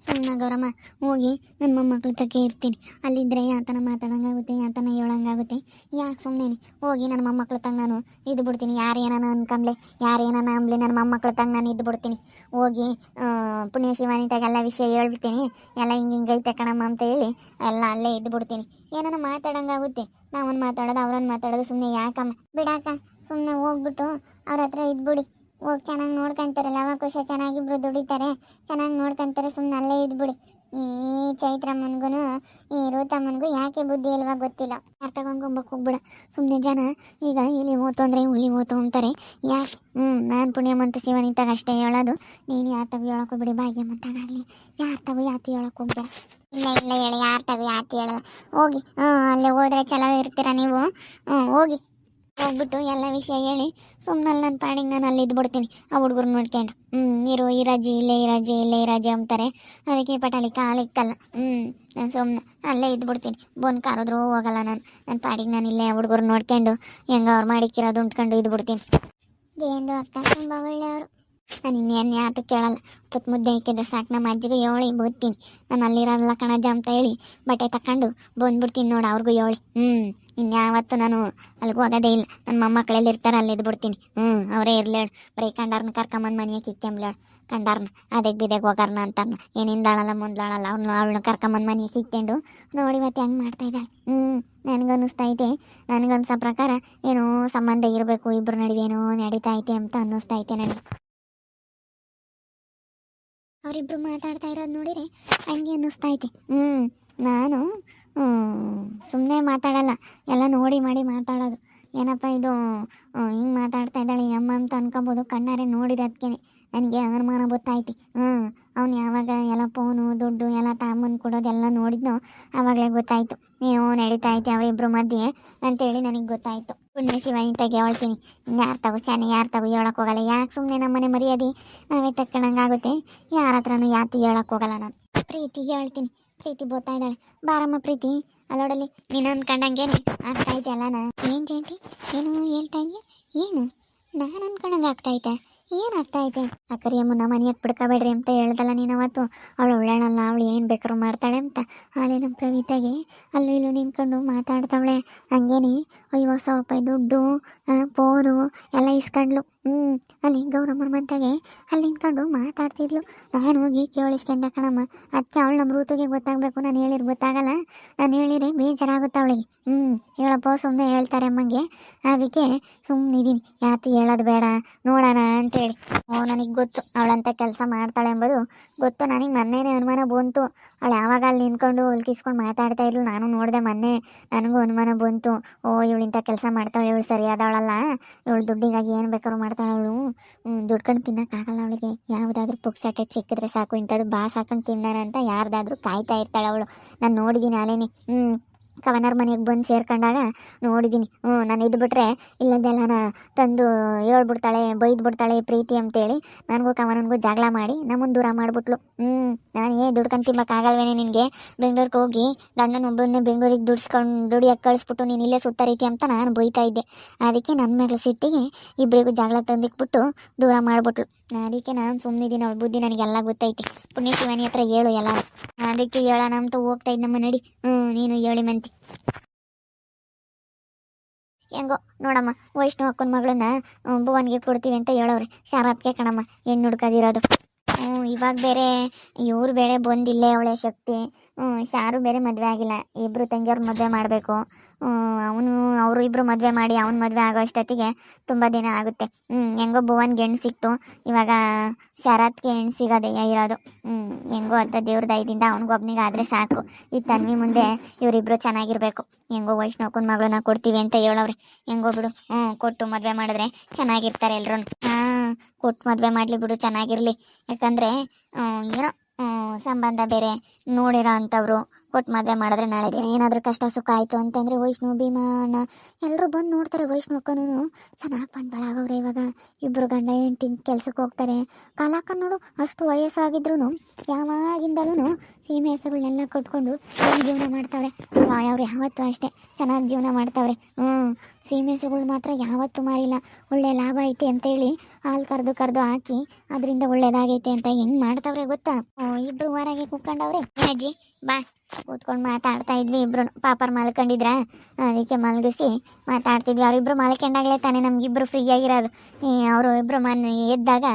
ಸುಮ್ಮನೆ ಗೌರಮ್ಮ ಹೋಗಿ ನನ್ನ ಮೊಮ್ಮಕ್ಳ ತಕ್ಕೆ ಇರ್ತೀನಿ. ಅಲ್ಲಿದ್ದರೆ ಯಾತನ ಮಾತಾಡೋಂಗಾಗುತ್ತೆ, ಯಾತನ ಹೇಳೋಂಗಾಗುತ್ತೆ. ಯಾಕೆ ಸುಮ್ಮನೆ ಹೋಗಿ ನನ್ನ ಮೊಮ್ಮಕ್ಳ ತಂಗ ನಾನು ಇದ್ದು ಬಿಡ್ತೀನಿ. ಯಾರೇನಾನ ಅನ್ಕೊಂಬ್ಲೆ, ಯಾರೇನಾನ ಅಂಬ್ಲಿ, ನನ್ನ ಮೊಮ್ಮಕ್ಳ ತಂಗ ನಾನು ಇದ್ದು ಬಿಡ್ತೀನಿ. ಹೋಗಿ ಪುಣ್ಯ ಶಿವಾನಿತಾಗೆಲ್ಲ ವಿಷಯ ಹೇಳ್ಬಿಡ್ತೀನಿ. ಎಲ್ಲ ಹಿಂಗೈತೆ ಕಣಮ್ಮ ಅಂತ ಹೇಳಿ ಎಲ್ಲ ಅಲ್ಲೇ ಇದ್ದು ಬಿಡ್ತೀನಿ. ಏನಾನ ಮಾತಾಡೋಂಗಾಗುತ್ತೆ. ನಾವೊಂದು ಮಾತಾಡೋದು ಅವ್ರೊಂದು ಮಾತಾಡೋದು. ಸುಮ್ಮನೆ ಯಾಕಮ್ಮ ಬಿಡಾಕ, ಸುಮ್ಮನೆ ಹೋಗ್ಬಿಟ್ಟು ಅವ್ರ ಹತ್ರ ಇದ್ಬಿಡಿ. ಹೋಗಿ ಚೆನ್ನಾಗಿ ನೋಡ್ಕೊಂತಾರೆ, ಲವಕುಶ ಚೆನ್ನಾಗಿಬ್ರು ದುಡಿತಾರೆ, ಚೆನ್ನಾಗಿ ನೋಡ್ಕೊಂತಾರೆ. ಸುಮ್ಮನೆ ಅಲ್ಲೇ ಇದ್ಬಿಡಿ. ಈ ಚೈತ್ರಮ್ಮನಿಗೂ ಈ ರೂತಮ್ಮನಿಗೂ ಯಾಕೆ ಬುದ್ಧಿ ಇಲ್ವಾ ಗೊತ್ತಿಲ್ಲ. ಅರ್ಥಕೊಂಬಕ್ಕೆ ಹೋಗ್ಬಿಡ. ಸುಮ್ಮನೆ ಜನ ಈಗ ಇಲ್ಲಿ ಓತು ಅಂದರೆ ಹುಲಿ ಓತು ಅಂತಾರೆ. ಯಾಕೆ ನಾನು ಪುಣ್ಯಮಂತ ಶಿವನಿತಾಗ ಅಷ್ಟೇ ಹೇಳೋದು. ನೀನು ಯಾರ ತಗೋ ಹೇಳೋಕೋಗ್ಬಿಡಿ, ಭಾಗ್ಯಮಂತಾಗಲಿ ಯಾರ ತಗೋ ಯಾತಿ ಹೇಳೋಕೋಗ್ಬೇಡ. ಇಲ್ಲ ಇಲ್ಲ ಹೇಳಿ, ಯಾರ ತಗೋ ಯಾತಿ ಹೇಳಲ್ಲ. ಹೋಗಿ ಅಲ್ಲೇ ಹೋದ್ರೆ ಚಲೋ ಇರ್ತೀರ ನೀವು. ಹೋಗಿ ಹೋಗ್ಬಿಟ್ಟು ಎಲ್ಲ ವಿಷಯ ಹೇಳಿ ಸುಮ್ಮನಲ್ಲಿ ನನ್ನ ಪಾಡಿಗೆ ನಾನು ಅಲ್ಲಿ ಇದ್ಬಿಡ್ತೀನಿ. ಆ ಹುಡುಗರು ನೋಡ್ಕೊಂಡು ಇರು ಇರಾಜಿ ಇಲ್ಲೇ ಇರಾಜಿ ಇಲ್ಲೇ ಇರಾಜಿ ಅಂತಾರೆ. ಅದಕ್ಕೆ ಪಟಾಲಿ ಕಾಲಿಕ್ಕಲ್ಲ. ನಾನು ಸುಮ್ಮನೆ ಅಲ್ಲೇ ಇದ್ಬಿಡ್ತೀನಿ. ಬಂದು ಕರೆದ್ರೂ ಹೋಗಲ್ಲ ನಾನು. ನನ್ನ ಪಾಡಿಗೆ ನಾನು ಇಲ್ಲೇ ಆ ಹುಡುಗರು ನೋಡ್ಕೊಂಡು ಹೆಂಗೆ ಅವ್ರು ಮಾಡಿಕ್ಕಿರೋದು ಉಂಟ್ಕೊಂಡು ಇದ್ಬಿಡ್ತೀನಿ. ಏನು ಅಕ್ಕ ತುಂಬ ಒಳ್ಳೆಯವರು. ನಾನು ಇನ್ನೇನು ಯಾತು ಕೇಳಲ್ಲ. ತುತ್ತು ಮುದ್ದೆ ಇಕ್ಕಿದ್ರೆ ಸಾಕು. ನಮ್ಮ ಅಜ್ಜಿಗೂ ಹೇಳಿ ಬರ್ತೀನಿ. ನಾನು ಅಲ್ಲಿರೋಲ್ಲ ಕಣಜ್ಜ ಅಂತ ಹೇಳಿ ಬಟ್ಟೆ ತಗೊಂಡು ಬಂದ್ಬಿಡ್ತೀನಿ ನೋಡು. ಅವ್ರಿಗೂ ಹೇಳಿ ಇನ್ಯಾವತ್ತು ನಾನು ಅಲ್ಲಿಗೆ ಹೋಗೋದೇ ಇಲ್ಲ. ನನ್ನ ಮೊಮ್ಮಕ್ಕಳೆಲ್ಲಿ ಇರ್ತಾರೆ ಅಲ್ಲಿ ಇದ್ಬಿಡ್ತೀನಿ. ಅವರೇ ಇರ್ಲೇಳು. ಬರೀ ಕಂಡಾರ್ನ ಕರ್ಕೊಂಬಂದು ಮನೆಗೆ ಕಿಕ್ಕೊಂಬ್ಲೇಳು. ಕಂಡಾರ್ನ ಅದಕ್ಕೆ ಬಿದೆಗೆ ಹೋಗಾರ್ನ ಅಂತಾರನ. ಏನಿಂದಾಳಲ್ಲ ಮುಂದಾಳಲ್ಲ ಅವಳನ್ನ ಕರ್ಕೊಂಬಂದು ಮನೆಗೆ ಕಿಕ್ಕೊಂಡು ನೋಡಿ ಇವತ್ತು ಹೆಂಗೆ ಮಾಡ್ತಾ ಇದ್ದಾಳೆ. ನನಗನ್ನಿಸ್ತೈತೆ, ನನಗನ್ಸೋ ಪ್ರಕಾರ ಏನೋ ಸಂಬಂಧ ಇರಬೇಕು ಇಬ್ಬರು ನಡುವೆ, ಏನೋ ನಡೀತಾ ಐತೆ ಅಂತ ಅನ್ನಿಸ್ತೈತೆ ನನಗೆ. ಅವರಿಬ್ರು ಮಾತಾಡ್ತಾ ಇರೋದು ನೋಡಿದರೆ ಹಂಗೆ ಅನ್ನಿಸ್ತೈತೆ. ನಾನು ಸುಮ್ಮನೆ ಮಾತಾಡಲ್ಲ, ಎಲ್ಲ ನೋಡಿ ಮಾಡಿ ಮಾತಾಡೋದು. ಏನಪ್ಪ ಇದು ಹಿಂಗೆ ಮಾತಾಡ್ತಾ ಇದ್ದಾಳೆ ಅಮ್ಮ ಅಂತ ಅನ್ಕೊಬೋದು. ಕಣ್ಣಾರೆ ನೋಡಿರೋದಕ್ಕೆ ನನಗೆ ಅನುಮಾನ ಗೊತ್ತಾಯ್ತು. ಅವ್ನು ಯಾವಾಗ ಎಲ್ಲ ಫೋನು ದುಡ್ಡು ಎಲ್ಲ ತಗೊಂಬಂದು ಕೊಡೋದೆಲ್ಲ ನೋಡಿದ್ನೋ ಆವಾಗಲೇ ಗೊತ್ತಾಯಿತು ಏನೋ ನಡೀತಾ ಐತೆ ಅವರಿಬ್ಬರು ಮಧ್ಯೆ ಅಂತೇಳಿ ನನಗೆ ಗೊತ್ತಾಯಿತು. ಪುಣ್ಯ ಶಿವಾನಿತಾಗೆ ಹೇಳ್ತೀನಿ. ಯಾರು ತಗೋ ಶಾನೆ, ಯಾರು ತಗೋ ಹೇಳಕ್ಕೆ ಹೋಗಲ್ಲ. ಯಾಕೆ ಸುಮ್ಮನೆ ನಮ್ಮನೆ ಮರ್ಯಾದೆ ನಾವೇ ತಕ್ಕೊಳಂಗಾಗುತ್ತೆ. ಯಾರ ಹತ್ರನೂ ಯಾತಿ ಹೇಳಕ್ಕೆ ಹೋಗಲ್ಲ. ನಾನು ಪ್ರೀತಿಗೆ ಹೇಳ್ತೀನಿ. ಪ್ರೀತಿ ಬೋತಾ ಇದ್ದಾಳೆ. ಬಾರಮ್ಮ ಪ್ರೀತಿ ಅಲ್ಲೋಡಲಿ. ನೀನು ಅನ್ಕೊಂಡಂಗೇನೆ ಆಗ್ತಾಯಿದ್ದೆ ಅಲ್ಲ. ಏನು ಜಯಂತಿ ಏನು ಹೇಳ್ತಾ ಇದೆಯಾ? ಏನು ನಾನು ಅನ್ಕೊಂಡಂಗೆ ಆಗ್ತಾಯಿದ್ದೆ? ಏನಾಗ್ತಾಯಿದೆ? ಆ ಕರಿಯಮ್ಮನ ಮನೆಯಕ್ಕೆ ಬಿಡ್ಕೋಬೇಡ್ರಿ ಅಂತ ಹೇಳ್ದಲ್ಲ ನೀನು ಅವತ್ತು. ಅವಳು ಒಳ್ಳೆಳಲ್ಲ, ಅವಳು ಏನು ಬೇಕಾದ್ರೂ ಮಾಡ್ತಾಳೆ ಅಂತ. ಹಾಳೆ ನಮ್ಮ ಪ್ರವೀತಾಗೆ ಅಲ್ಲೂ ಇಲ್ಲೂ ನಿಂತ್ಕೊಂಡು ಮಾತಾಡ್ತಾವಳೆ. ಹಂಗೇನೆ 50,000 ರೂಪಾಯಿ ದುಡ್ಡು ಫೋನು ಎಲ್ಲ ಇಸ್ಕೊಂಡ್ಲು. ಅಲ್ಲಿ ಗೌರಮ್ಮನ ಮಂತಾಗೆ ಅಲ್ಲಿ ನಿಂತ್ಕೊಂಡು ಮಾತಾಡ್ತಿದ್ಲು. ನಾನು ಹೋಗಿ ಕೇಳಿಸ್ಕೊಂಡೆ ಕಣಮ್ಮ. ಅದಕ್ಕೆ ಅವಳು ನಮ್ಮ ಋತುಗೆ ಗೊತ್ತಾಗಬೇಕು. ನಾನು ಹೇಳಿದ್ರೆ ಗೊತ್ತಾಗಲ್ಲ. ನಾನು ಹೇಳಿದ್ರೆ ಬೇಜಾರಾಗುತ್ತೆ ಅವಳಿಗೆ. ಹೇಳಪ್ಪ ಸುಮ್ಮನೆ ಹೇಳ್ತಾರೆ ಅಮ್ಮಂಗೆ. ಅದಕ್ಕೆ ಸುಮ್ಮನಿದ್ದೀನಿ. ಯಾತಿ ಹೇಳೋದು ಬೇಡ ನೋಡೋಣ ಅಂತೇಳಿ. ನನಗೆ ಗೊತ್ತು ಅವಳಂತ ಕೆಲಸ ಮಾಡ್ತಾಳೆ ಎಂಬುದು ಗೊತ್ತು ನನಗೆ. ಮೊನ್ನೆನೇ ಅನುಮಾನ ಬಂತು. ಅವಳು ಯಾವಾಗ ಅಲ್ಲಿ ನಿಂತ್ಕೊಂಡು ಉಲ್ಕಿಸ್ಕೊಂಡು ಮಾತಾಡ್ತಾ ಇದ್ಲು. ನಾನು ನೋಡಿದೆ ಮೊನ್ನೆ, ನನಗೂ ಅನುಮಾನ ಬಂತು. ಇವಳಿಂಥ ಕೆಲಸ ಮಾಡ್ತಾಳೆ, ಇವಳು ಸರಿಯಾದವಳಲ್ಲ, ಇವಳು ದುಡ್ಡಿಗಾಗಿ ಏನು ಬೇಕಾದ್ರೂ ಮಾಡ್ತಾಳೆ. ಅವಳು ದುಡ್ಕೊಂಡು ತಿನ್ನೋಕ್ಕಾಗಲ್ಲ ಅವಳಿಗೆ. ಯಾವುದಾದ್ರೂ ಪುಕ್ಸಟ್ಟೆ ಸಿಕ್ಕಿದ್ರೆ ಸಾಕು, ಇಂಥದ್ದು ಬಾಸ್ ಹಾಕೊಂಡು ತಿನ್ನೋಣ ಅಂತ ಯಾರ್ದಾದ್ರೂ ಕಾಯ್ತಾ ಇರ್ತಾಳೆ ಅವಳು. ನಾನು ನೋಡಿದ್ದೀನಿ ಅಲ್ಲೇನೆ. ಕವನರ್ ಮನೆಗೆ ಬಂದು ಸೇರ್ಕೊಂಡಾಗ ನೋಡಿದ್ದೀನಿ. ನಾನು ಇದ್ಬಿಟ್ರೆ ಇಲ್ಲದೆಲ್ಲ ತಂದು ಹೇಳ್ಬಿಡ್ತಾಳೆ, ಬೈದ್ಬಿಡ್ತಾಳೆ ಪ್ರೀತಿ ಅಂತೇಳಿ. ನನಗೂ ಕವನನಿಗೂ ಜಗಳ ಮಾಡಿ ನಮ್ಮನ್ನು ದೂರ ಮಾಡಿಬಿಟ್ಲು. ನಾನು ದುಡ್ಕೊಂಡು ತಿನ್ನೋಕ್ಕಾಗಲ್ವೇನೆ ನಿನಗೆ? ಬೆಂಗಳೂರಿಗೆ ಹೋಗಿ ಗಂಡನ ಒಬ್ಬನೇ ಬೆಂಗಳೂರಿಗೆ ದುಡಿಯೋಕ್ಕೆ ಕಳಿಸ್ಬಿಟ್ಟು ನೀನು ಇಲ್ಲೇ ಸುತ್ತಾರೀತಿ ಅಂತ ನಾನು ಬೈತಾ ಇದ್ದೆ. ಅದಕ್ಕೆ ನನ್ನ ಮೇಲೆ ಸಿಟ್ಟಿಗೆ ಇಬ್ಬರಿಗೂ ಜಗಳ ತಂದಿಕ್ಬಿಟ್ಟು ದೂರ ಮಾಡಿಬಿಟ್ಲು. ಅದಕ್ಕೆ ನಾನು ಸುಮ್ಮನಿದ್ದೀನಿ. ಅವಳ ಬುದ್ಧಿ ನನಗೆಲ್ಲ ಗೊತ್ತೈತಿ. ಪುಣ್ಯ ಶಿವಾನಿ ಹತ್ರ ಹೇಳು ಎಲ್ಲ. ಅದಕ್ಕೆ ಹೇಳೋಣ ಅಂತ ಹೋಗ್ತಾ ಇದ್ದಮ್ಮ. ನಡಿ ನೀನು ಹೇಳಿ ಮಂತಿ. ಹೆಂಗೋ ನೋಡಮ್ಮ, ವೈಷ್ಣು ಅಕ್ಕನ ಮಗಳನ್ನ ಭುವನ್ಗೆ ಕೊಡ್ತೀವಿ ಅಂತ ಹೇಳೋರೆ. ಶಾರದ್ಗೆ ಕಣಮ್ಮ ಹೆಣ್ಣು ಹುಡ್ಕೋದಿರೋದು. ಇವಾಗ ಬೇರೆ ಇವ್ರು ಬೇರೆ ಬಂದಿಲ್ಲೇ ಅವಳೆ ಶಕ್ತಿ. ಶಾರು ಬೇರೆ ಮದುವೆ ಆಗಿಲ್ಲ. ಇಬ್ಬರು ತಂಗಿಯವ್ರ ಮದುವೆ ಮಾಡಬೇಕು. ಅವರು ಇಬ್ಬರು ಮದುವೆ ಮಾಡಿ ಅವನ ಮದುವೆ ಆಗೋ ಅಷ್ಟೊತ್ತಿಗೆ ತುಂಬ ದಿನ ಆಗುತ್ತೆ. ಹೆಂಗೋ ಭುವನ್ಗೆ ಹೆಣ್ಣು ಸಿಕ್ತು. ಇವಾಗ ಶರತ್ಗೆ ಹೆಣ್ಣು ಸಿಗೋದೇ ಇರೋದು. ಹೆಂಗೋ ಅಂತ ದೇವ್ರ ದಯದಿಂದ ಅವ್ನಿಗೊಬ್ನಿಗೆ ಆದರೆ ಸಾಕು. ಈ ತನ್ವಿ ಮುಂದೆ ಇವರಿಬ್ಬರು ಚೆನ್ನಾಗಿರ್ಬೇಕು. ಹೆಂಗೋ ವೈಷ್ಣವಕ್ಕನ ಮಗಳನ್ನ ಕೊಡ್ತೀವಿ ಅಂತ ಹೇಳೋವ್ರೆ. ಹೆಂಗೋ ಬಿಡು, ಕೊಟ್ಟು ಮದುವೆ ಮಾಡಿದ್ರೆ ಚೆನ್ನಾಗಿರ್ತಾರೆ ಎಲ್ರೂ. ಕೊಟ್ಟು ಮದುವೆ ಮಾಡಲಿ ಬಿಡು, ಚೆನ್ನಾಗಿರಲಿ. ಯಾಕಂದರೆ ಏನೋ ಸಂಬಂಧ ಬೇರೆ ನೋಡಿರೋ ಅಂಥವ್ರು ಕೊಟ್ಟು ಮದುವೆ ಮಾಡಿದ್ರೆ ನಾಳೆ ದಿನ ಏನಾದರೂ ಕಷ್ಟ ಸುಖ ಆಯಿತು ಅಂತಂದರೆ ವೈಷ್ಣು ಭೀಮಾ ಅಣ್ಣ ಎಲ್ಲರೂ ಬಂದು ನೋಡ್ತಾರೆ. ವೈಷ್ಣು ಅಕ್ಕನೂ ಚೆನ್ನಾಗಿ ಬಂಡವಾಳಾಗವ್ರೆ ಇವಾಗ. ಇಬ್ಬರು ಗಂಡ ಹೆಂಡ್ತಿ ಕೆಲ್ಸಕ್ಕೆ ಹೋಗ್ತಾರೆ. ಕಾಲಕ್ಕ ನೋಡು ಅಷ್ಟು ವಯಸ್ಸಾಗಿದ್ರು ಯಾವಾಗಿಂದಲೂ ಸೀಮೆ ಹೆಸರುಗಳನ್ನೆಲ್ಲ ಕೊಟ್ಕೊಂಡು ಜೀವನ ಮಾಡ್ತಾವ್ರೆ. ಅವ್ರು ಯಾವತ್ತೂ ಅಷ್ಟೇ ಚೆನ್ನಾಗಿ ಜೀವನ ಮಾಡ್ತಾವ್ರೆ. ಸೀಮೆ ಹೆಸರುಗಳು ಮಾತ್ರ ಯಾವತ್ತೂ ಮಾರಿಲ್ಲ. ಒಳ್ಳೆ ಲಾಭ ಐತೆ ಅಂತೇಳಿ ಹಾಲು ಕರೆದು ಹಾಕಿ ಅದರಿಂದ ಒಳ್ಳೇದಾಗೈತೆ ಅಂತ ಹೆಂಗೆ ಮಾಡ್ತಾವ್ರೆ ಗೊತ್ತಾ. ಇಬ್ರು ಹೊರಗೆ ಕೂತ್ಕೊಂಡವ್ರೆ. ಅಜ್ಜಿ ಬಾ ಕೂತ್ಕೊಂಡು ಮಾತಾಡ್ತಾ ಇದ್ವಿ. ಇಬ್ರು ಪಾಪರ್ ಮಲ್ಕೊಂಡಿದ್ರ, ಅದಕ್ಕೆ ಮಲಗಿಸಿ ಮಾತಾಡ್ತಿದ್ವಿ. ಅವರಿಬ್ರು ಮಲ್ಕೊಂಡಾಗಲೇ ತಾನೇ ನಮ್ಗಿಬ್ರು ಫ್ರೀ ಆಗಿರೋದು. ಅವರು ಇಬ್ರು ಎದ್ದಾಗ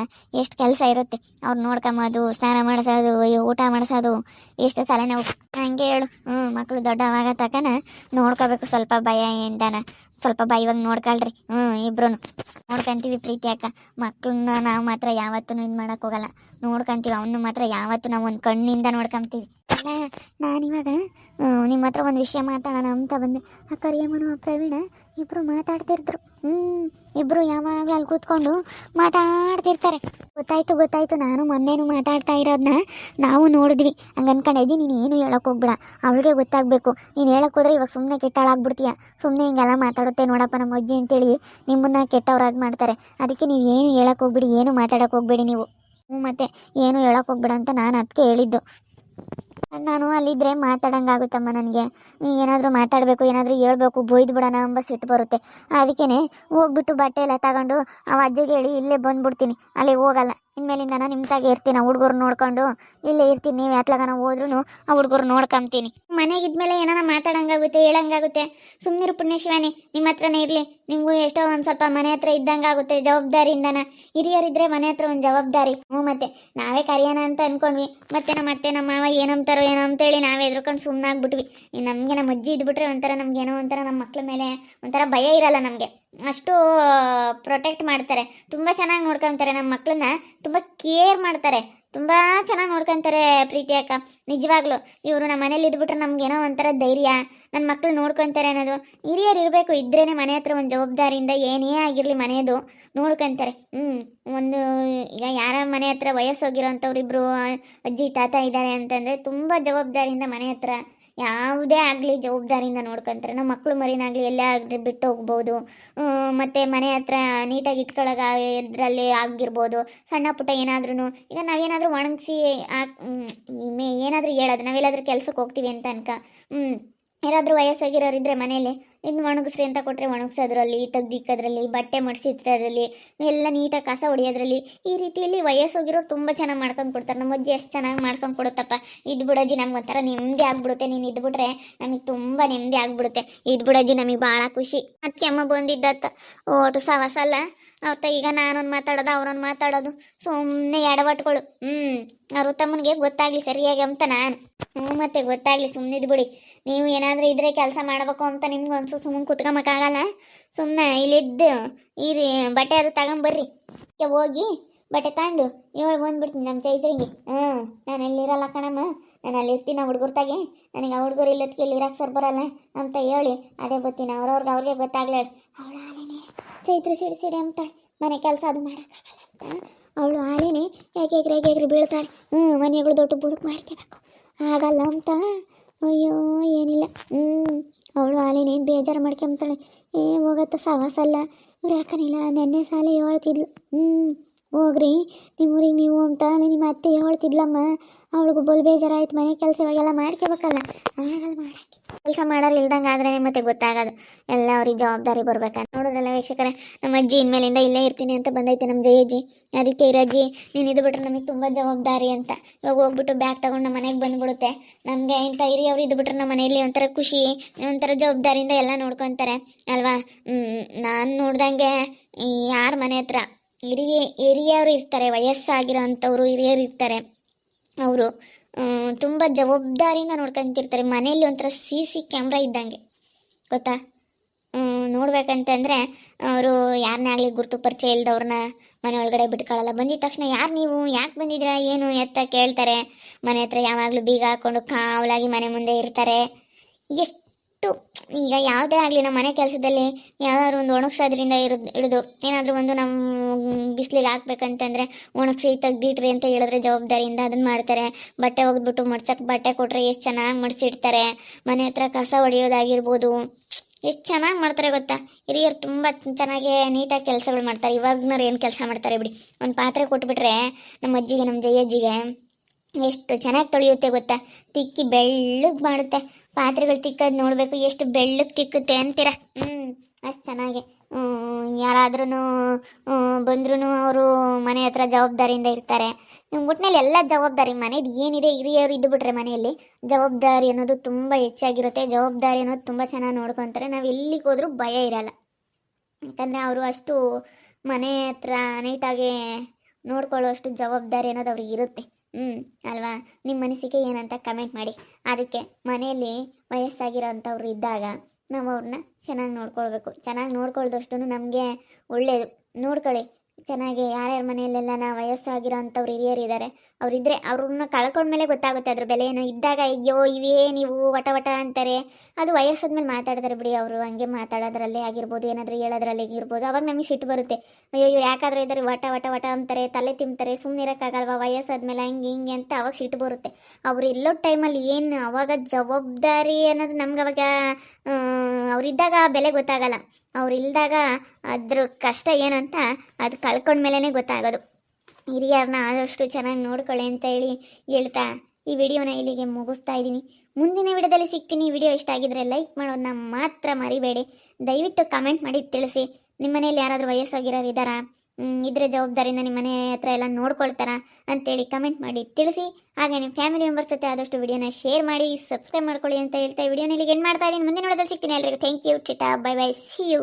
ಎಷ್ಟು ಕೆಲಸ ಇರುತ್ತೆ. ಅವ್ರು ನೋಡ್ಕೊಂಬೋದು, ಸ್ನಾನ ಮಾಡಿಸೋದು, ಊಟ ಮಾಡಿಸೋದು, ಎಷ್ಟು ಸಲ ನಾವು ಹಂಗೆ ಹೇಳು. ಮಕ್ಕಳು ದೊಡ್ಡವಾಗ ತಕನ ನೋಡ್ಕೋಬೇಕು. ಸ್ವಲ್ಪ ಭಯ ಎಂದಾನ ಸ್ವಲ್ಪ ಭಯವಾಗಿ ನೋಡ್ಕೊಳ್ರಿ. ಇಬ್ರು ನೋಡ್ಕೊಂತೀವಿ ಪ್ರೀತಿ ಅಕ್ಕ. ಮಕ್ಕಳನ್ನ ನಾವು ಮಾತ್ರ ಯಾವತ್ತೂ ಇದು ಮಾಡೋಕೆ ಹೋಗಲ್ಲ, ನೋಡ್ಕೊಂತೀವಿ. ಅವನು ಮಾತ್ರ ಯಾವತ್ತೂ ನಾವು ಒಂದು ಕಣ್ಣಿಂದ ನೋಡ್ಕೊಂತೀವಿ. ಅಲ್ಲ ನಾನಿವಾಗ ನಿಮ್ಮ ಹತ್ರ ಒಂದು ವಿಷಯ ಮಾತಾಡೋಣ ಅಂತ ಬಂದೆ. ಆ ಕರಿಯಮ್ಮನು ಪ್ರವೀಣ ಇಬ್ಬರು ಮಾತಾಡ್ತಿರ್ತಾರೆ. ಇಬ್ಬರು ಯಾವಾಗಲೂ ಅಲ್ಲಿ ಕೂತ್ಕೊಂಡು ಮಾತಾಡ್ತಿರ್ತಾರೆ. ಗೊತ್ತಾಯ್ತು. ನಾನು ಮೊನ್ನೆನೂ ಮಾತಾಡ್ತಾ ಇರೋದನ್ನ ನಾವು ನೋಡಿದ್ವಿ. ಹಂಗೆ ಅನ್ಕೊಂಡಿದ್ದಿ. ನೀನು ಏನು ಹೇಳೋಕೆ ಹೋಗ್ಬಿಡ, ಅವಳಿಗೆ ಗೊತ್ತಾಗಬೇಕು. ನೀನು ಹೇಳೋಕೆ ಹೋದ್ರೆ ಇವಾಗ ಸುಮ್ಮನೆ ಕೆಟ್ಟಾಳಾಗ್ಬಿಡ್ತೀಯ. ಸುಮ್ಮನೆ ಹಿಂಗೆಲ್ಲ ಮಾತಾಡುತ್ತೆ ನೋಡಪ್ಪ ನಮ್ಮ ಅಜ್ಜಿ ಅಂತೇಳಿ ನಿಮ್ಮನ್ನ ಕೆಟ್ಟವ್ರಾಗಿ ಮಾಡ್ತಾರೆ. ಅದಕ್ಕೆ ನೀವು ಏನು ಹೇಳೋಕೆ ಹೋಗ್ಬಿಡಿ, ಏನು ಮಾತಾಡೋಕೆ ಹೋಗ್ಬೇಡಿ ನೀವು. ಮತ್ತೆ ಏನು ಹೇಳೋಕೆ ಹೋಗ್ಬಿಡ ಅಂತ ನಾನು ಅದಕ್ಕೆ ಹೇಳಿದ್ದು. ನಾನು ಅಲ್ಲಿದ್ದರೆ ಮಾತಾಡೋಂಗಾಗುತ್ತಮ್ಮ. ನನಗೆ ಏನಾದರೂ ಮಾತಾಡಬೇಕು, ಏನಾದರೂ ಹೇಳ್ಬೇಕು, ಬೊಯ್ದು ಬಿಡೋಣ ಎಂಬ ಸಿಟ್ಟು ಬರುತ್ತೆ. ಅದಕ್ಕೇ ಹೋಗ್ಬಿಟ್ಟು ಬಟ್ಟೆ ಎಲ್ಲ ತಗೊಂಡು ಆ ಅಜ್ಜಿಗೆ ಹೇಳಿ ಇಲ್ಲೇ ಬಂದುಬಿಡ್ತೀನಿ. ಅಲ್ಲಿ ಹೋಗಲ್ಲ. ಇನ್ಮೇಲಿಂದ ನಾನು ನಿಮ್ಮ ತಾಗೆ ಇರ್ತೀನಿ. ಆ ಹುಡುಗರು ನೋಡ್ಕೊಂಡು ಇಲ್ಲೇ ಇರ್ತೀನಿ. ನೀವು ಯಾತ್ಲಾಗನ ಹೋದ್ರೂ ಆ ಹುಡುಗರು ನೋಡ್ಕೊಂತೀನಿ. ಮನೆಗಿದ್ಮೇಲೆ ಏನಾರ ಮಾತಾಡೋಂಗಾಗುತ್ತೆ, ಹೇಳೋಂಗಾಗುತ್ತೆ. ಸುಮ್ಮನಿರು ಪುಣ್ಯಶಿವಾನಿ, ನಿಮ್ಮ ಹತ್ರನೇ ಇರಲಿ. ನಿಮಗೂ ಎಷ್ಟೋ ಒಂದು ಸ್ವಲ್ಪ ಮನೆ ಹತ್ರ ಇದ್ದಂಗಾಗುತ್ತೆ ಜವಾಬ್ದಾರಿಯಿಂದನ. ಹಿರಿಯರಿದ್ರೆ ಮನೆ ಹತ್ರ ಒಂದು ಜವಾಬ್ದಾರಿ. ಮತ್ತೆ ನಾವೇ ಕರೆಯೋಣ ಅಂತ ಅಂದ್ಕೊಂಡ್ವಿ. ಮತ್ತೆ ನಮ್ಮ ಮಾವ ಏನಂತಾರೋ ಏನೋ ಅಂತೇಳಿ ನಾವೇ ಎದ್ರುಕೊಂಡು ಸುಮ್ಮನಾಗ್ಬಿಟ್ವಿ. ನಮಗೆ ನಮ್ಮ ಅಜ್ಜಿ ಇದ್ಬಿಟ್ರೆ ಒಂಥರ ನಮಗೇನೋ ಒಂಥರ ನಮ್ಮ ಮಕ್ಳ ಮೇಲೆ ಒಂಥರ ಭಯ ಇರಲ್ಲ ನಮಗೆ. ಅಷ್ಟು ಪ್ರೊಟೆಕ್ಟ್ ಮಾಡ್ತಾರೆ, ತುಂಬ ಚೆನ್ನಾಗಿ ನೋಡ್ಕೊತಾರೆ. ನಮ್ಮ ಮಕ್ಕಳನ್ನ ತುಂಬ ಕೇರ್ ಮಾಡ್ತಾರೆ, ತುಂಬ ಚೆನ್ನಾಗಿ ನೋಡ್ಕೊತಾರೆ ಪ್ರೀತಿ ಅಕ್ಕ. ನಿಜವಾಗ್ಲೂ ಇವರು ನಮ್ಮ ಮನೇಲಿ ಇದ್ಬಿಟ್ರೆ ನಮ್ಗೇನೋ ಒಂಥರ ಧೈರ್ಯ. ನನ್ನ ಮಕ್ಕಳು ನೋಡ್ಕೊತಾರೆ ಅನ್ನೋದು. ಹಿರಿಯರು ಇರಬೇಕು, ಇದ್ರೇ ಮನೆ ಹತ್ರ ಒಂದು ಜವಾಬ್ದಾರಿಯಿಂದ ಏನೇ ಆಗಿರಲಿ ಮನೆಯದು ನೋಡ್ಕೊತಾರೆ. ಒಂದು ಈಗ ಯಾರ ಮನೆ ಹತ್ರ ವಯಸ್ಸೋಗಿರೋ ಅಂಥವ್ರು ಇಬ್ಬರು ಅಜ್ಜಿ ತಾತ ಇದ್ದಾರೆ ಅಂತಂದರೆ ತುಂಬ ಜವಾಬ್ದಾರಿಯಿಂದ ಮನೆ ಹತ್ರ ಯಾವುದೇ ಆಗಲಿ ಜವಾಬ್ದಾರಿಯಿಂದ ನೋಡ್ಕೊತಾರೆ. ನಮ್ಮ ಮಕ್ಕಳು ಮರಿನಾಗಲಿ ಎಲ್ಲೇ ಆಗಲಿ ಬಿಟ್ಟು ಹೋಗ್ಬೋದು. ಮತ್ತು ಮನೆ ಹತ್ರ ನೀಟಾಗಿ ಇಟ್ಕೊಳ್ಳೋಕೆ ಇದರಲ್ಲಿ ಆಗಿರ್ಬೋದು. ಸಣ್ಣ ಪುಟ್ಟ ಏನಾದ್ರೂ ಈಗ ನಾವೇನಾದರೂ ಒಣಗಿಸಿ ಏನಾದರೂ ಹೇಳೋದು, ನಾವೆಲ್ಲಾದರೂ ಕೆಲ್ಸಕ್ಕೆ ಹೋಗ್ತೀವಿ ಅಂತ ಅನ್ಕ ಯಾರಾದರೂ ವಯಸ್ಸಾಗಿರೋರಿದ್ದರೆ ಮನೇಲಿ ಇನ್ನು ಒಣಗಿಸ್ರಿ ಅಂತ ಕೊಟ್ಟರೆ ಒಣಗಿಸೋದ್ರಲ್ಲಿ, ತೆಗ್ದಿಕ್ಕೋದ್ರಲ್ಲಿ, ಬಟ್ಟೆ ಮಡಿಸಿದ್ರಲ್ಲಿ, ಎಲ್ಲ ನೀಟಾಗಿ ಕಸ ಹೊಡಿಯೋದ್ರಲ್ಲಿ, ಈ ರೀತಿಯಲ್ಲಿ ವಯಸ್ಸೋಗಿರೋರು ತುಂಬ ಚೆನ್ನಾಗಿ ಮಾಡ್ಕೊಂಡು ಕೊಡ್ತಾರೆ. ನಮ್ಮ ಅಜ್ಜಿ ಎಷ್ಟು ಚೆನ್ನಾಗಿ ಮಾಡ್ಕೊಂಡು ಕೊಡುತ್ತಪ್ಪ. ಇದು ಬಿಡಜ್ಜಿ ನಮ್ಗೆ ಒಂಥರ ನೆಮ್ಮದಿ ಆಗ್ಬಿಡುತ್ತೆ. ನೀನು ಇದ್ಬಿಟ್ರೆ ನಮಗೆ ತುಂಬ ನೆಮ್ಮದಿ ಆಗ್ಬಿಡುತ್ತೆ. ಇದು ಬಿಡಜ್ಜಿ ನಮಗೆ ಭಾಳ ಖುಷಿ. ಅದಕ್ಕೆ ಅಮ್ಮ ಬಂದಿದ್ದತ್ತ ಓಟು ಸವಸಲ್ಲ ಅವ್ರ ಈಗ ನಾನೊಂದು ಮಾತಾಡೋದು ಅವ್ರೊಂದು ಮಾತಾಡೋದು, ಸುಮ್ಮನೆ ಎಡವಟ್ಗಳು. ಅವ್ರ ತಮ್ಮನಿಗೆ ಗೊತ್ತಾಗ್ಲಿ ಸರಿಯಾಗಿ ಅಂತ ನಾನು ಮತ್ತೆ ಗೊತ್ತಾಗ್ಲಿ ಸುಮ್ಮನಿದ್ ಬಿಡಿ. ನೀವು ಏನಾದರೂ ಇದ್ರೆ ಕೆಲಸ ಮಾಡಬೇಕು ಅಂತ ನಿಮ್ಗೆ ಅನ್ಸು, ಸುಮ್ಮನೆ ಕುತ್ಕೊಂಬಕ್ಕಾಗಲ್ಲ. ಸುಮ್ಮನೆ ಇಲ್ಲಿದ್ದು ಇರಿ ಬಟ್ಟೆ ಅದು ತಗೊಂಬರ್ರಿ. ಹೋಗಿ ಬಟ್ಟೆ ತಗೊಂಡು ಇವಳು ಬಂದ್ಬಿಡ್ತೀನಿ ನಮ್ಮ ಚೈತ್ರಿಗೆ. ನಾನು ಎಲ್ಲಿರಲ್ಲ ಕಣಮ್ಮ, ನಾನು ಅಲ್ಲಿ ಇರ್ತೀನಿ. ಹುಡುಗರ್ತಾಗೆ ನನಗೆ ಆ ಹುಡುಗರು ಇಲ್ಲದಕ್ಕೆ ಇಲ್ಲಿ ಇರಕ್ಕೆ ಸರ್ ಬರಲ್ಲ ಅಂತ ಹೇಳಿ ಅದೇ ಬರ್ತೀನಿ. ಅವ್ರಿಗೆ ಗೊತ್ತಾಗ್ಲಾಡ ಅವಳು ಆಲೇನೆ ಚೈತ್ರ ಸಿಡಿ ಅಂತಾಳೆ. ಮನೆ ಕೆಲಸ ಅದು ಮಾಡೋಕ್ಕಾಗಲ್ಲ ಅಂತ ಅವಳು ಆಲೇನೆ ಹೇಗೆ ಬೀಳ್ತಾಳೆ. ಮನೆಗಳು ದೊಡ್ಡ ಬದುಕು ಮಾಡ್ಕೋಬೇಕು ಆಗಲ್ಲ ಅಂತ. ಅಯ್ಯೋ ಏನಿಲ್ಲ. ಅವಳು ಆಲೇನೆ ಬೇಜಾರು ಮಾಡ್ಕೊಂತಾಳೆ. ಹೋಗತ್ತ ಸವಾಸಲ್ಲ ಇವ್ರು ಯಾಕನಿಲ್ಲ. ನೆನ್ನೆ ಸಾಲ ಹೇಳ್ತಿದ್ಲು. ಹೋಗ್ರಿ ನಿಮ್ಮೂರಿಗೆ ನೀವು ಅಂತ ನಿಮ್ಮ ಅತ್ತೆ ಹೇಳ್ತಿದ್ಲಮ್ಮ. ಅವಳಿಗೂ ಬಲ್ ಬೇಜಾರಾಯ್ತು. ಮನೆ ಕೆಲಸ ಇವಾಗೆಲ್ಲ ಮಾಡ್ಕೋಬೇಕಲ್ಲ, ಆಗಲ್ಲ ಮಾಡೋಕ್ಕೆ. ಕೆಲಸ ಮಾಡೋರು ಇಲ್ದಂಗೆ ಆದ್ರೆ ಮತ್ತೆ ಗೊತ್ತಾಗೋದು ಎಲ್ಲ ಅವ್ರಿಗೆ ಜವಾಬ್ದಾರಿ ಬರ್ಬೇಕಂತ. ನೋಡೋದ್ರಲ್ಲ ವೀಕ್ಷಕರೇ, ನಮ್ಮ ಅಜ್ಜಿ ಇನ್ಮೇಲಿಂದ ಇಲ್ಲೇ ಇರ್ತೀನಿ ಅಂತ ಬಂದೈತೆ ನಮ್ಮ ಜಯಜ್ಜಿ. ಅದಕ್ಕೆ ಇರಜ್ಜಿ ನೀನು ಇದು ಬಿಟ್ರೆ ನಮಗೆ ತುಂಬ ಜವಾಬ್ದಾರಿ ಅಂತ. ಇವಾಗ ಹೋಗ್ಬಿಟ್ಟು ಬ್ಯಾಗ್ ತೊಗೊಂಡು ನಮ್ಮ ಮನೆಗೆ ಬಂದುಬಿಡುತ್ತೆ. ನಮಗೆ ಇಂಥ ಹಿರಿಯವ್ರು ಇದು ಬಿಟ್ರೆ ನಮ್ಮ ಮನೆಯಲ್ಲಿ ಒಂಥರ ಖುಷಿ, ಒಂಥರ ಜವಾಬ್ದಾರಿಯಿಂದ ಎಲ್ಲ ನೋಡ್ಕೊತಾರೆ ಅಲ್ವಾ. ನಾನು ನೋಡ್ದಂಗೆ ಯಾರ ಮನೆ ಹತ್ರ ಹಿರಿಯರು ಇರ್ತಾರೆ, ವಯಸ್ಸಾಗಿರೋ ಅಂಥವ್ರು ಹಿರಿಯರು ಇರ್ತಾರೆ, ಅವರು ತುಂಬ ಜವಾಬ್ದಾರಿಯಿಂದ ನೋಡ್ಕೊಂತಿರ್ತಾರೆ. ಮನೆಯಲ್ಲಿ ಒಂಥರ CC ಕ್ಯಾಮ್ರಾ ಇದ್ದಂಗೆ ಗೊತ್ತಾ. ನೋಡ್ಬೇಕಂತಂದರೆ ಅವರು ಯಾರನ್ನೇ ಆಗಲಿ ಗುರುತು ಪರಿಚಯ ಇಲ್ದವ್ರನ್ನ ಮನೆ ಒಳಗಡೆ ಬಿಟ್ಕೊಳ್ಳಲ್ಲ. ಬಂದಿದ ತಕ್ಷಣ ಯಾರು ನೀವು, ಯಾಕೆ ಬಂದಿದ್ದೀರಾ, ಏನು ಎತ್ತ ಕೇಳ್ತಾರೆ. ಮನೆ ಹತ್ರ ಯಾವಾಗಲೂ ಬೀಗ ಹಾಕ್ಕೊಂಡು ಕಾವಲಾಗಿ ಮನೆ ಮುಂದೆ ಇರ್ತಾರೆ. ಎಷ್ಟು ಈಗ ಯಾವುದೇ ಆಗಲಿ ನಮ್ಮ ಮನೆ ಕೆಲಸದಲ್ಲಿ ಯಾವ್ದಾದ್ರು ಒಂದು ಒಣಗ್ಸೋದ್ರಿಂದ ಹಿಡಿದು ಏನಾದರೂ ಒಂದು ನಮ್ಮ ಬಿಸಿಲಿಗೆ ಹಾಕ್ಬೇಕಂತಂದರೆ ಒಣಗಿಸಿ ತೆಗ್ದಿಟ್ರಿ ಅಂತ ಹೇಳಿದ್ರೆ ಜವಾಬ್ದಾರಿಯಿಂದ ಅದನ್ನು ಮಾಡ್ತಾರೆ. ಬಟ್ಟೆ ಒಗೆದ್ಬಿಟ್ಟು ಮಡ್ಸಕ್ಕೆ ಬಟ್ಟೆ ಕೊಟ್ಟರೆ ಎಷ್ಟು ಚೆನ್ನಾಗಿ ಮಡಿಸಿಡ್ತಾರೆ. ಮನೆ ಹತ್ರ ಕಸ ಹೊಡೆಯೋದಾಗಿರ್ಬೋದು, ಎಷ್ಟು ಚೆನ್ನಾಗಿ ಮಾಡ್ತಾರೆ ಗೊತ್ತಾ. ಹಿರಿಯರು ತುಂಬ ಚೆನ್ನಾಗಿ ನೀಟಾಗಿ ಕೆಲಸಗಳು ಮಾಡ್ತಾರೆ. ಇವಾಗ್ನವ್ರು ಏನು ಕೆಲಸ ಮಾಡ್ತಾರೆ ಬಿಡಿ. ಒಂದು ಪಾತ್ರೆ ಕೊಟ್ಬಿಟ್ರೆ ನಮ್ಮ ಅಜ್ಜಿಗೆ, ನಮ್ಮ ಜಯಜ್ಜಿಗೆ ಎಷ್ಟು ಚೆನ್ನಾಗಿ ತೊಳೆಯುತ್ತೆ ಗೊತ್ತಾ. ತಿಕ್ಕಿ ಬೆಳ್ಳಗೆ ಮಾಡುತ್ತೆ. ಪಾತ್ರೆಗಳು ತಿಕ್ಕೋದು ನೋಡಬೇಕು ಎಷ್ಟು ಬೆಳ್ಳಗೆ ತಿಕ್ಕುತ್ತೆ ಅಂತೀರ. ಅಷ್ಟು ಚೆನ್ನಾಗಿ ಯಾರಾದ್ರೂ ಬಂದ್ರೂ ಅವರು ಮನೆ ಹತ್ರ ಜವಾಬ್ದಾರಿಯಿಂದ ಇರ್ತಾರೆ. ಒಟ್ಟಿನಲ್ಲಿ ಎಲ್ಲ ಜವಾಬ್ದಾರಿ ಮನೇದು ಏನಿದೆ ಹಿರಿಯರು ಇದ್ದು ಬಿಟ್ರೆ ಮನೆಯಲ್ಲಿ ಜವಾಬ್ದಾರಿ ಅನ್ನೋದು ತುಂಬ ಹೆಚ್ಚಾಗಿರುತ್ತೆ. ಜವಾಬ್ದಾರಿ ಅನ್ನೋದು ತುಂಬ ಚೆನ್ನಾಗಿ ನೋಡ್ಕೊತಾರೆ. ನಾವು ಎಲ್ಲಿಗೆ ಹೋದ್ರೂ ಭಯ ಇರಲ್ಲ. ಯಾಕಂದರೆ ಅವರು ಅಷ್ಟು ಮನೆ ಹತ್ರ ನೀಟಾಗಿ ನೋಡ್ಕೊಳ್ಳೋಷ್ಟು ಜವಾಬ್ದಾರಿ ಅನ್ನೋದು ಅವ್ರಿಗೆ ಇರುತ್ತೆ. ಅಲ್ವಾ? ನಿಮ್ಮ ಮನಸ್ಸಿಗೆ ಏನಂತ ಕಮೆಂಟ್ ಮಾಡಿ. ಅದಕ್ಕೆ ಮನೆಯಲ್ಲಿ ವಯಸ್ಸಾಗಿರೋ ಅಂಥವ್ರು ಇದ್ದಾಗ ನಾವು ಅವ್ರನ್ನ ಚೆನ್ನಾಗಿ ನೋಡ್ಕೊಳ್ಬೇಕು. ಚೆನ್ನಾಗಿ ನೋಡ್ಕೊಳ್ದಷ್ಟು ನಮಗೆ ಒಳ್ಳೆಯದು. ನೋಡ್ಕೊಳ್ಳಿ ಚೆನ್ನಾಗಿ. ಯಾರ್ಯಾರ ಮನೆಯಲ್ಲೆಲ್ಲ ವಯಸ್ಸಾಗಿರೋ ಅಂಥವ್ರು ಹಿರಿಯರಿದ್ದಾರೆ, ಅವರಿದ್ದರೆ ಅವ್ರನ್ನ ಕಳ್ಕೊಂಡ್ಮೇಲೆ ಗೊತ್ತಾಗುತ್ತೆ ಅದ್ರ ಬೆಲೆ ಏನು. ಇದ್ದಾಗ ಅಯ್ಯೋ ಇವೇ ನೀವು ವಟ ವಟ ಅಂತಾರೆ. ಅದು ವಯಸ್ಸಾದ್ಮೇಲೆ ಮಾತಾಡ್ತಾರೆ ಬಿಡಿ. ಅವರು ಹಂಗೆ ಮಾತಾಡೋದ್ರಲ್ಲೇ ಆಗಿರ್ಬೋದು, ಏನಾದರೂ ಹೇಳೋದ್ರಲ್ಲಿ ಆಗಿರ್ಬೋದು. ಅವಾಗ ನಮಗೆ ಸಿಟ್ಟು ಬರುತ್ತೆ. ಅಯ್ಯೋ ಯಾಕಾದರೂ ಇದ್ದಾರೆ ವಟ ವಟ ವಟ ಅಂತಾರೆ, ತಲೆ ತಿಂತಾರೆ, ಸುಮ್ಮನೆ ಇರೋಕ್ಕಾಗಲ್ವಾ ವಯಸ್ಸಾದ್ಮೇಲೆ ಹಂಗೆ ಹಿಂಗೆ ಅಂತ ಅವಾಗ ಸಿಟ್ಟು ಬರುತ್ತೆ. ಅವ್ರು ಎಲ್ಲೋ ಟೈಮಲ್ಲಿ ಏನು ಅವಾಗ ಜವಾಬ್ದಾರಿ ಅನ್ನೋದು ನಮ್ಗೆ ಅವಾಗ ಅವರಿದ್ದಾಗ ಬೆಲೆ ಗೊತ್ತಾಗಲ್ಲ. ಅವ್ರು ಇಲ್ದಾಗ ಅದ್ರ ಕಷ್ಟ ಏನಂತ ಅದು ಕಳ್ಕೊಂಡ್ಮೇಲೆ ಗೊತ್ತಾಗೋದು. ಹಿರಿಯರನ್ನ ಆದಷ್ಟು ಚೆನ್ನಾಗಿ ನೋಡ್ಕೊಳ್ಳಿ ಅಂತ ಹೇಳ್ತಾ ಈ ವಿಡಿಯೋನ ಇಲ್ಲಿಗೆ ಮುಗಿಸ್ತಾ ಇದ್ದೀನಿ. ಮುಂದಿನ ವಿಡಿಯೋದಲ್ಲಿ ಸಿಗ್ತೀನಿ. ವಿಡಿಯೋ ಇಷ್ಟ ಆಗಿದ್ರೆ ಲೈಕ್ ಮಾಡೋದನ್ನ ಮಾತ್ರ ಮರಿಬೇಡಿ. ದಯವಿಟ್ಟು ಕಮೆಂಟ್ ಮಾಡಿ ತಿಳಿಸಿ. ನಿಮ್ಮ ಮನೇಲಿ ಯಾರಾದರೂ ವಯಸ್ಸಾಗಿರೋರು ಇದ್ದಾರಾ, ಇದ್ರೆ ಜವಾಬ್ದಾರಿಯಿಂದ ನಿಮ್ಮ ಮನೆ ಹತ್ರ ಎಲ್ಲ ನೋಡ್ಕೊಳ್ತಾರಾ ಅಂತೇಳಿ ಕಮೆಂಟ್ ಮಾಡಿ ತಿಳಿಸಿ. ಹಾಗೆ ನಿಮ್ಮ ಫ್ಯಾಮಿಲಿ ಮೆಂಬರ್ಸ್ ಜೊತೆ ಆದಷ್ಟು ವಿಡಿಯೋನ ಶೇರ್ ಮಾಡಿ, ಸಬ್ಸ್ಕ್ರೈಬ್ ಮಾಡ್ಕೊಳ್ಳಿ ಅಂತ ಹೇಳ್ತಾ ವಿಡಿಯೋನ ಇಲ್ಲಿಗೆ ಎಂಡ್ ಮಾಡ್ತಾ ಇದ್ದೀನಿ. ಮುಂದಿನ ವಿಡಿಯೋದಲ್ಲಿ ಸಿಗ್ತೀನಿ. ಎಲ್ಲರಿಗೂ thank you. Tata, bye bye, see you.